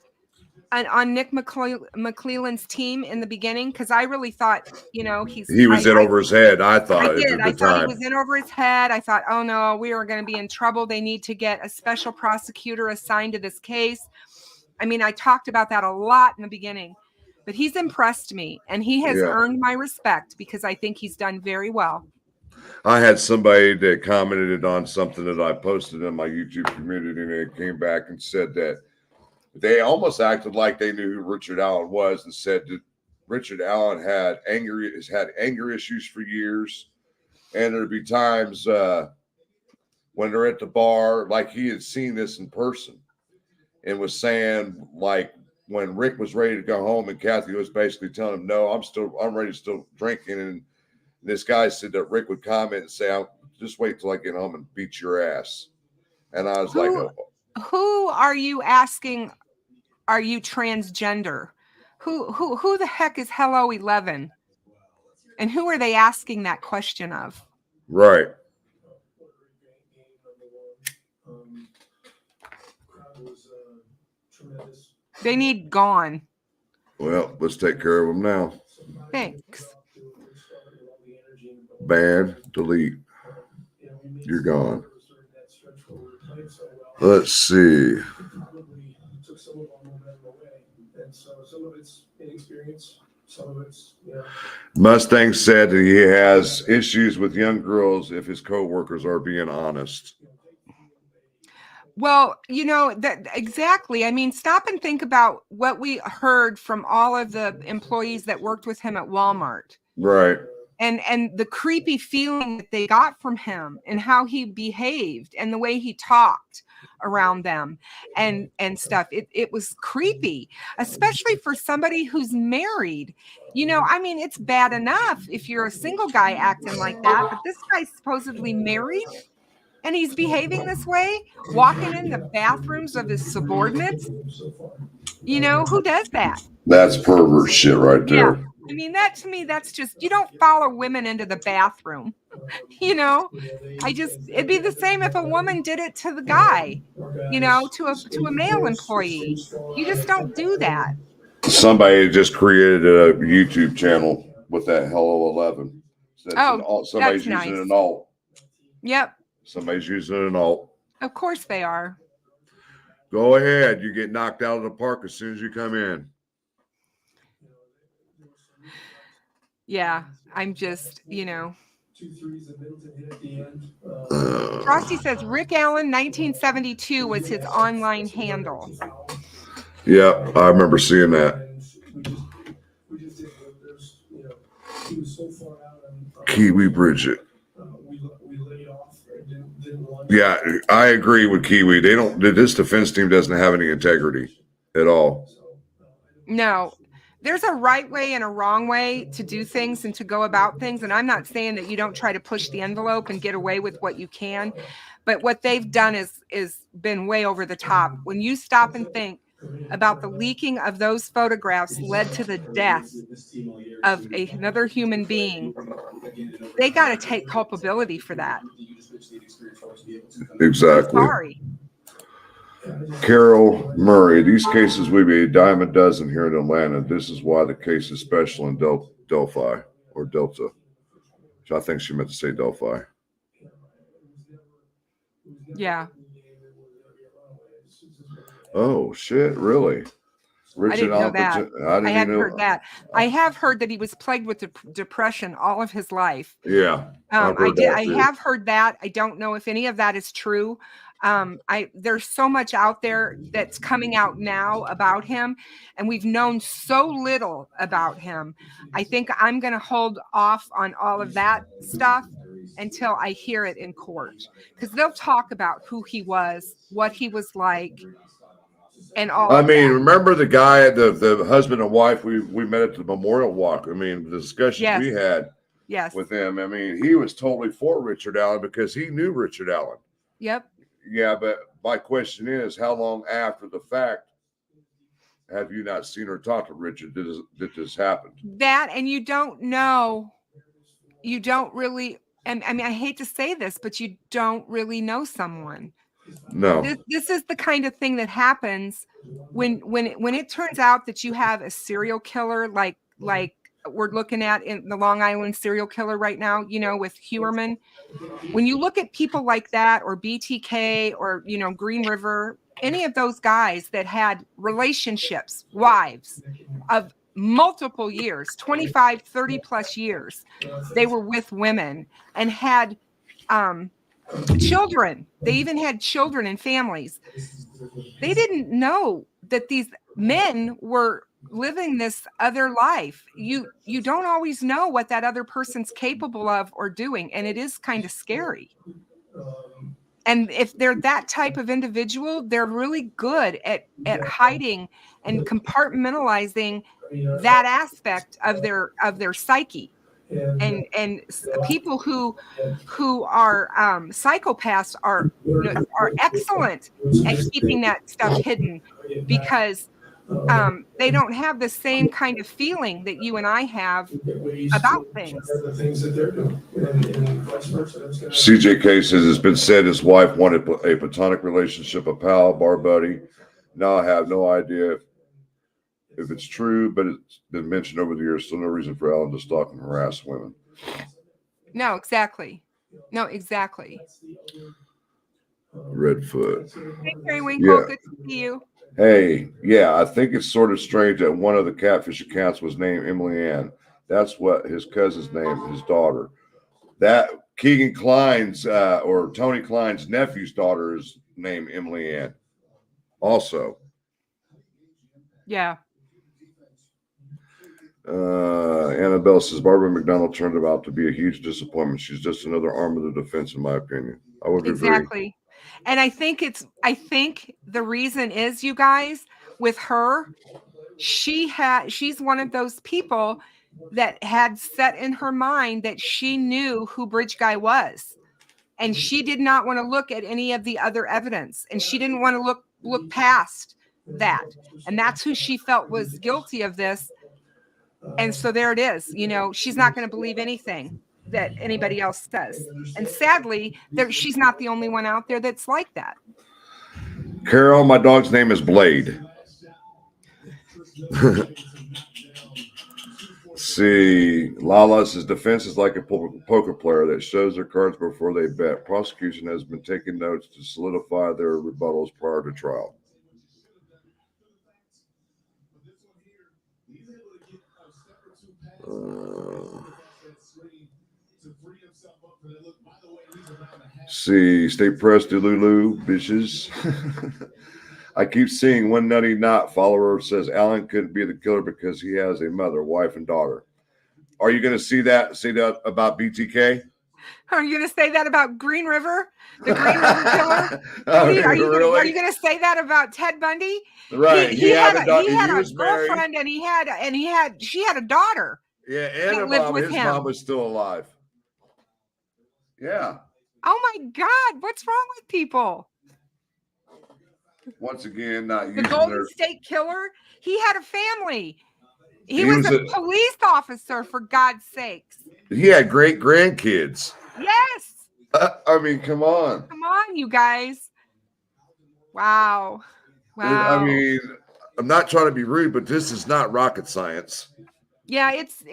on Nick McClelland's team in the beginning because I really thought, you know, He was in over his head. I thought at the I thought he time. was in over his head. I thought, oh no, we are going to be in trouble. They need to get a special prosecutor assigned to this case. I mean, I talked about that a lot in the beginning, but he's impressed me and he has earned my respect because I think he's done very well. I had somebody that commented on something that I posted in my YouTube community, and it came back and said that they almost acted like they knew who Richard Allen was, and said that Richard Allen has had anger issues for years, and there'd be times when they're at the bar, like he had seen this in person, and was saying, like, when Rick was ready to go home and Kathy was basically telling him, no, I'm ready to still drinking. And this guy said that Rick would comment and say, I'll just wait till I get home and beat your ass. And I was like, oh. Who are you asking? Are you transgender? Who the heck is Hello 11? And who are they asking that question of? Right. They need gone. Well, let's take care of them now. Thanks. Ban, delete. You're gone. Let's see. Mustang said that he has issues with young girls if his coworkers are being honest. Well, you know, that exactly. I mean, stop and think about what we heard from all of the employees that worked with him at Walmart. Right. And the creepy feeling that they got from him and how he behaved and the way he talked around them and stuff. It was creepy, especially for somebody who's married. You know, I mean, it's bad enough if you're a single guy acting like that, but this guy's supposedly married. And he's behaving this way, walking in the bathrooms of his subordinates. You know, who does that? That's pervert shit right there. Yeah. I mean, that to me, that's just, you don't follow women into the bathroom. You know, it'd be the same if a woman did it to the guy, you know, to a male employee. You just don't do that. Somebody just created a YouTube channel with that Hello 11. Somebody's using nice. an alt. Yep. Somebody's using an alt. Of course they are. Go ahead. You get knocked out of the park as soon as you come in. Yeah, I'm just, you know. Frosty says Rick Allen 1972 was his online handle. Yeah, I remember seeing that. Kiwi Bridget. Yeah, I agree with Kiwi. This defense team doesn't have any integrity at all. No, there's a right way and a wrong way to do things and to go about things. And I'm not saying that you don't try to push the envelope and get away with what you can. But what they've done is been way over the top. When you stop and think about the leaking of those photographs led to the death of another human being, they got to take culpability for that. Exactly. I'm sorry. Carol Murray, these cases would be a dime a dozen here in Atlanta. This is why the case is special in Delphi or Delta. I think she meant to say Delphi. Yeah. Oh, shit, really? I didn't know that. I hadn't heard that. I have heard that he was plagued with depression all of his life. Yeah. I have heard that. I don't know if any of that is true. There's so much out there that's coming out now about him, and we've known so little about him. I think I'm going to hold off on all of that stuff until I hear it in court, because they'll talk about who he was, what he was like, and all. I mean, remember the guy, the husband and wife we met at the memorial walk? I mean, the discussions we had with them. I mean, he was totally for Richard Allen because he knew Richard Allen. Yep. Yeah, but my question is, how long after the fact have you not seen or talked to Richard that this happened? That, and you don't know, you don't really, and I mean, I hate to say this, but you don't really know someone. No. This is the kind of thing that happens when it turns out that you have a serial killer like we're looking at in the Long Island serial killer right now, you know, with Huerman. When you look at people like that, or BTK, or, you know, Green River, any of those guys that had relationships, wives of multiple years, 25, 30 plus years, they were with women and had children. They even had children and families. They didn't know that these men were living this other life. You don't always know what that other person's capable of or doing, and it is kind of scary. And if they're that type of individual, they're really good at hiding and compartmentalizing that aspect of their psyche. And people who are psychopaths are excellent at keeping that stuff hidden, because they don't have the same kind of feeling that you and I have about things. CJK says it's been said his wife wanted a platonic relationship, a pal, bar buddy. Now I have no idea if it's true, but it's been mentioned over the years, so no reason for Alan to stalk and harass women. No, exactly. No, exactly. Redfoot. Hey, Terry Winkle, Yeah. good to see you. Hey, yeah, I think it's sort of strange that one of the catfish accounts was named Emily Ann. That's what his cousin's name, his daughter. That Keegan Klein's or Tony Klein's nephew's daughter is named Emily Ann. Also. Yeah. Annabelle says Barbara McDonald turned out to be a huge disappointment. She's just another arm of the defense, in my opinion. I would exactly. agree. And I think the reason is, you guys, with her, she's one of those people that had set in her mind that she knew who Bridge Guy was. And she did not want to look at any of the other evidence. And she didn't want to look past that. And that's who she felt was guilty of this. And so there it is. You know, she's not going to believe anything that anybody else says. And sadly, she's not the only one out there that's like that. Carol, my dog's name is Blade. See, Lala says defense is like a poker player that shows their cards before they bet. Prosecution has been taking notes to solidify their rebuttals prior to trial. See, stay pressed, Lulu, bitches. I keep seeing one nutty knot follower says Alan couldn't be the killer because he has a mother, wife, and daughter. Are you going to say that about BTK? Are you going to say that about Green River, the Green River killer? Are you going to say that about Ted Bundy? Right. He had a girlfriend, and she had a daughter. Yeah, and his mom was still alive. Yeah. Oh my God, what's wrong with people? Once again, not using the Golden State Killer. He had a family. He was a police officer, for God's sakes. He had great grandkids. Yes. I mean, come on. Come on, you guys. Wow. I mean, I'm not trying to be rude, but this is not rocket science. Yeah, it's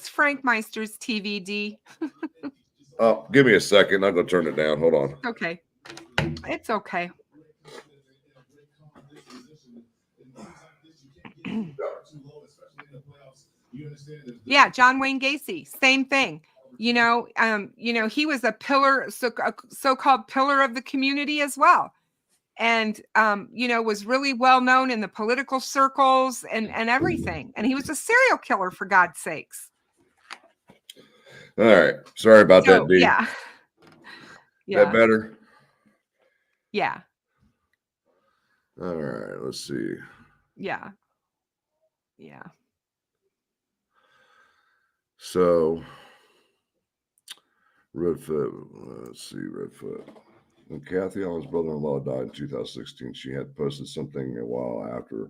Frankmeister's TVD. Oh, give me a second. I'm going to turn it down. Hold on. Okay. It's okay. Yeah, John Wayne Gacy, same thing. He was a pillar, so-called pillar of the community as well. And, was really well known in the political circles and everything. And he was a serial killer, for God's sakes. All right. Sorry about that, D. Yeah. That better? Yeah. All right. Let's see. Yeah. Yeah. So, Redfoot. Let's see, Redfoot. When Kathy Allen's brother-in-law died in 2016, she had posted something a while after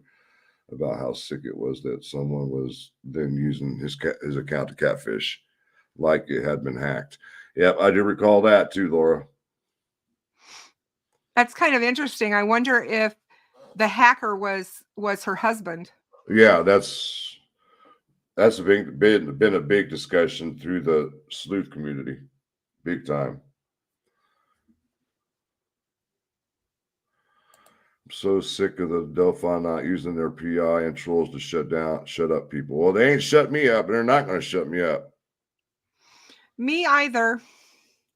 about how sick it was that someone was then using his account to catfish, like it had been hacked. Yep, I do recall that too, Laura. That's kind of interesting. I wonder if the hacker was her husband. Yeah, that's been a big discussion through the sleuth community, big time. I'm so sick of the Delphi not using their PI and trolls to shut up people. Well, they ain't shut me up, and they're not going to shut me up. Me either.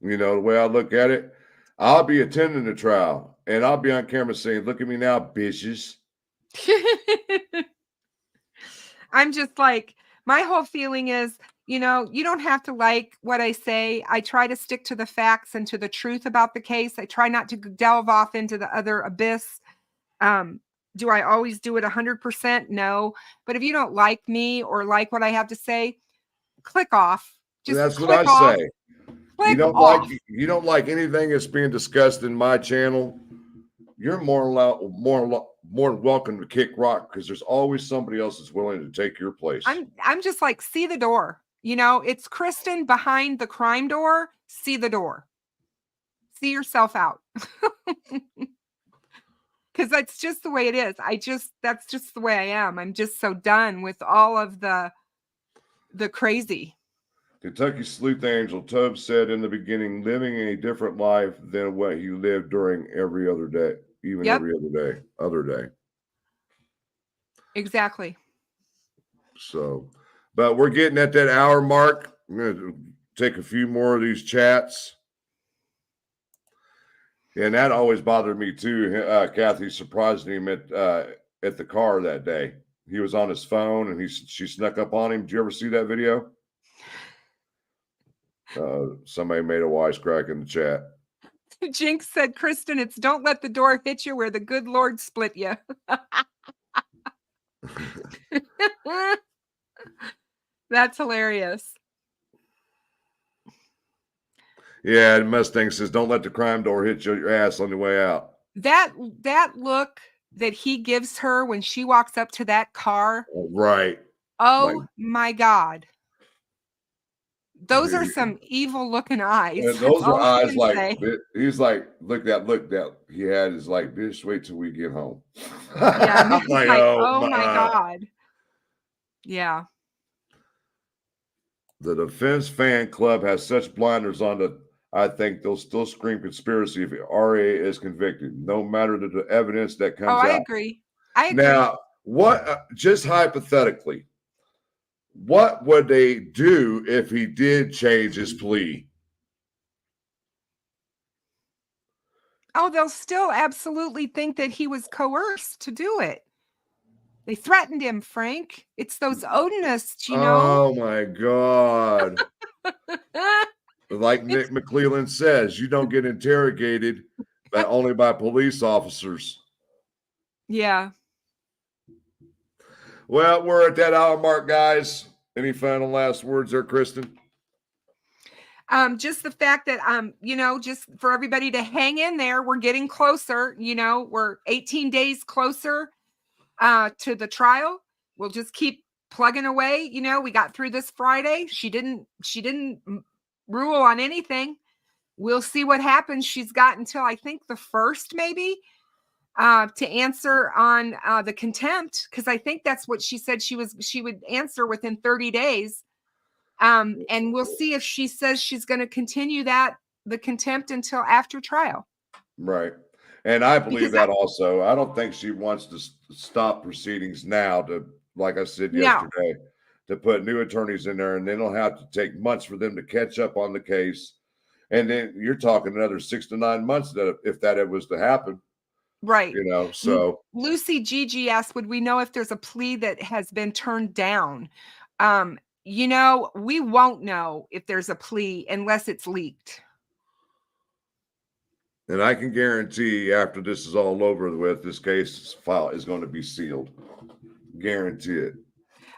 You know, the way I look at it, I'll be attending the trial, and I'll be on camera saying, "Look at me now, bitches." I'm just like, my whole feeling is, you know, you don't have to like what I say. I try to stick to the facts and to the truth about the case. I try not to delve off into the other abyss. Do I always do it 100%? No. But if you don't like me or like what I have to say, click off. Just That's what click I off. say. Click off. You don't like anything that's being discussed in my channel. You're more welcome to kick rock, because there's always somebody else that's willing to take your place. I'm just like, see the door. You know, it's Kristen behind the crime door. See the door. See yourself out. Because that's just the way it is. That's just the way I am. I'm just so done with all of the crazy. Kentucky Sleuth Angel Tubbs said in the beginning, living a different life than what he lived during every other day, every other day. Exactly. So, but we're getting at that hour mark. I'm going to take a few more of these chats. And that always bothered me too. Kathy surprised him at the car that day. He was on his phone and she snuck up on him. Did you ever see that video? Somebody made a wisecrack in the chat. Jinx said, Kristen, it's don't let the door hit you where the good Lord split you. That's hilarious. Yeah, and Mustang says, don't let the crime door hit your ass on the way out. That look that he gives her when she walks up to that car. Right. Oh, my God. Those are some evil looking eyes. And those are eyes like, he's like, look that he had is like, bitch, wait till we get home. Yeah, I'm like, oh my God. Yeah. The defense fan club has such blinders on that I think they'll still scream conspiracy if RA is convicted, no matter the evidence that comes out. I agree. Now, what, just hypothetically, what would they do if he did change his plea? Oh, they'll still absolutely think that he was coerced to do it. They threatened him, Frank. It's those Odinists, you know. Oh, my God. Like Nick McClellan says, you don't get interrogated only by police officers. Yeah. Well, we're at that hour mark, guys. Any final last words there, Kristen? Just the fact that, you know, just for everybody to hang in there. We're getting closer. You know, we're 18 days closer to the trial. We'll just keep plugging away. You know, we got through this Friday. She didn't rule on anything. We'll see what happens. She's got until I think the 1st, maybe, to answer on the contempt, because I think that's what she said she would answer within 30 days. And we'll see if she says she's going to continue the contempt until after trial. Right. And I believe that also. I don't think she wants to stop proceedings now to, like I said yesterday, to put new attorneys in there, and then it'll have to take months for them to catch up on the case. And then you're talking another 6 to 9 months if that was to happen. Right. You know, so Lucy Gigi asked, would we know if there's a plea that has been turned down? You know, we won't know if there's a plea unless it's leaked. And I can guarantee after this is all over with, this case file is going to be sealed. Guarantee it.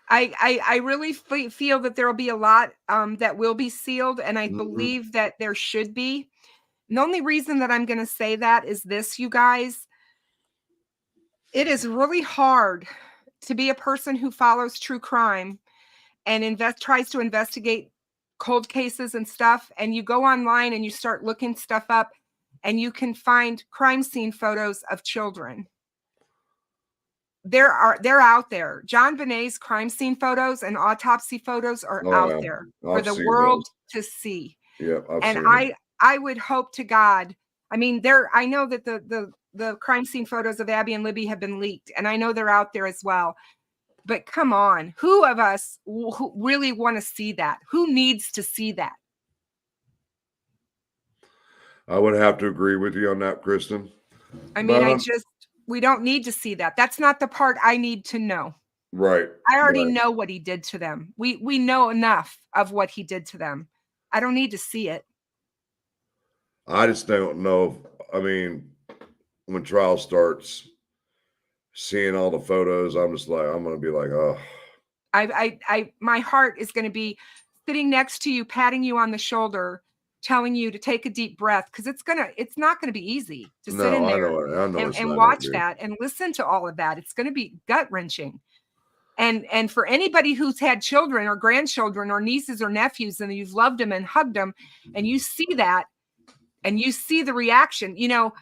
I really feel that there will be a lot that will be sealed, and I believe that there should be. The only reason that I'm going to say that is this, you guys. It is really hard to be a person who follows true crime and tries to investigate cold cases and stuff. And you go online and you start looking stuff up and you can find crime scene photos of children. They're out there. John Benet's crime scene photos and autopsy photos are out there for the world to see. Yeah, and I would hope to God. I mean, I know that the crime scene photos of Abby and Libby have been leaked, and I know they're out there as well. But come on, who of us who really want to see that? Who needs to see that? I would have to agree with you on that, Kristen. I mean, we don't need to see that. That's not the part I need to know. Right. I already know what he did to them. We know enough of what he did to them. I don't need to see it. I just don't know. I mean, when trial starts, seeing all the photos, I'm going to be like, oh. My heart is going to be sitting next to you, patting you on the shoulder, telling you to take a deep breath, because it's not going to be easy to sit in there and watch that and listen to all of that. It's going to be gut wrenching. And for anybody who's had children or grandchildren or nieces or nephews and you've loved them and hugged them and you see that and you see the reaction, you know,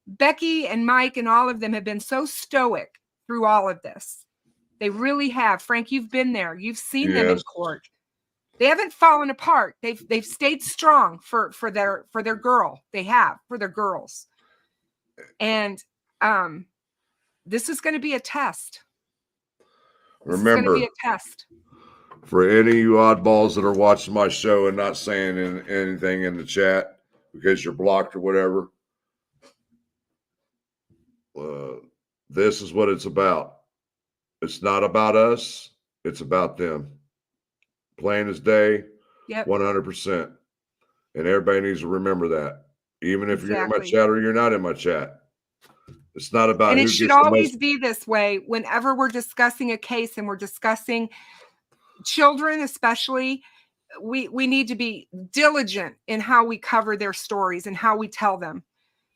Becky and Mike and all of them have been so stoic through all of this. They really have. Frank, you've been there. You've seen them in court. They haven't fallen apart. They've stayed strong for their girl. They have for their girls. And this is going to be a test. Remember, be a test. For any of you oddballs that are watching my show and not saying anything in the chat because you're blocked or whatever, this is what it's about. It's not about us. It's about them. Plain as day, 100%. And everybody needs to remember that. Even if you're in my chat or you're not in my chat. It's not about. And it should always be this way whenever we're discussing a case and we're discussing children, especially. We need to be diligent in how we cover their stories and how we tell them,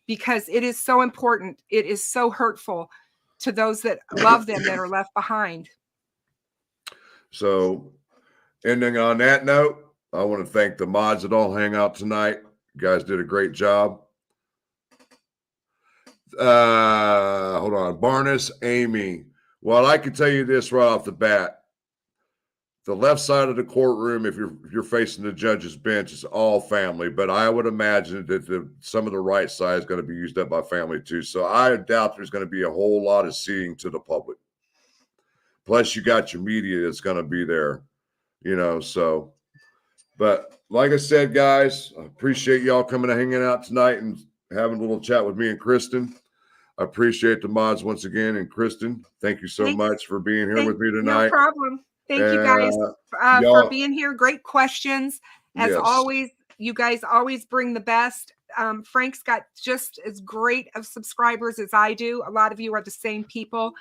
because it is so important. It is so hurtful to those that love them that are left behind. So, ending on that note, I want to thank the mods that all hang out tonight. You guys did a great job. Hold on. Barnes, Amy. Well, I can tell you this right off the bat. The left side of the courtroom, if you're facing the judge's bench, is all family. But I would imagine that some of the right side is going to be used up by family too. So I doubt there's going to be a whole lot of seeing to the public. Plus, you got your media that's going to be there, you know. So, but like I said, guys, I appreciate y'all coming and hanging out tonight and having a little chat with me and Kristen. I appreciate the mods once again. And Kristen, thank you so much for being here with me tonight. No problem. Thank you guys for being here. Great questions. As always, you guys always bring the best. Frank's got just as great of subscribers as I do. A lot of you are the same people.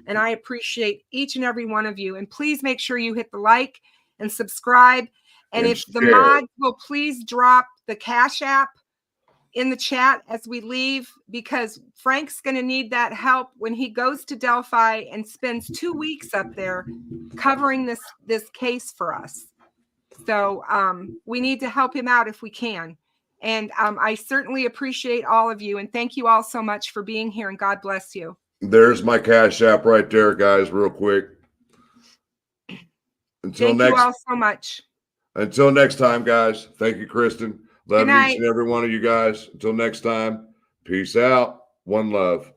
And I appreciate each and every one of you. And please make sure you hit the like and subscribe. And if the mods will please drop the Cash App in the chat as we leave, because Frank's going to need that help when he goes to Delphi and spends 2 weeks up there covering this case for us. So we need to help him out if we can. And I certainly appreciate all of you. And thank you all so much for being here, and God bless you. There's my Cash App right there, guys, real quick. Thank you all so much. Until next time, guys. Thank you, Kristen. Love each and every one of you guys. Until next time, peace out. One love.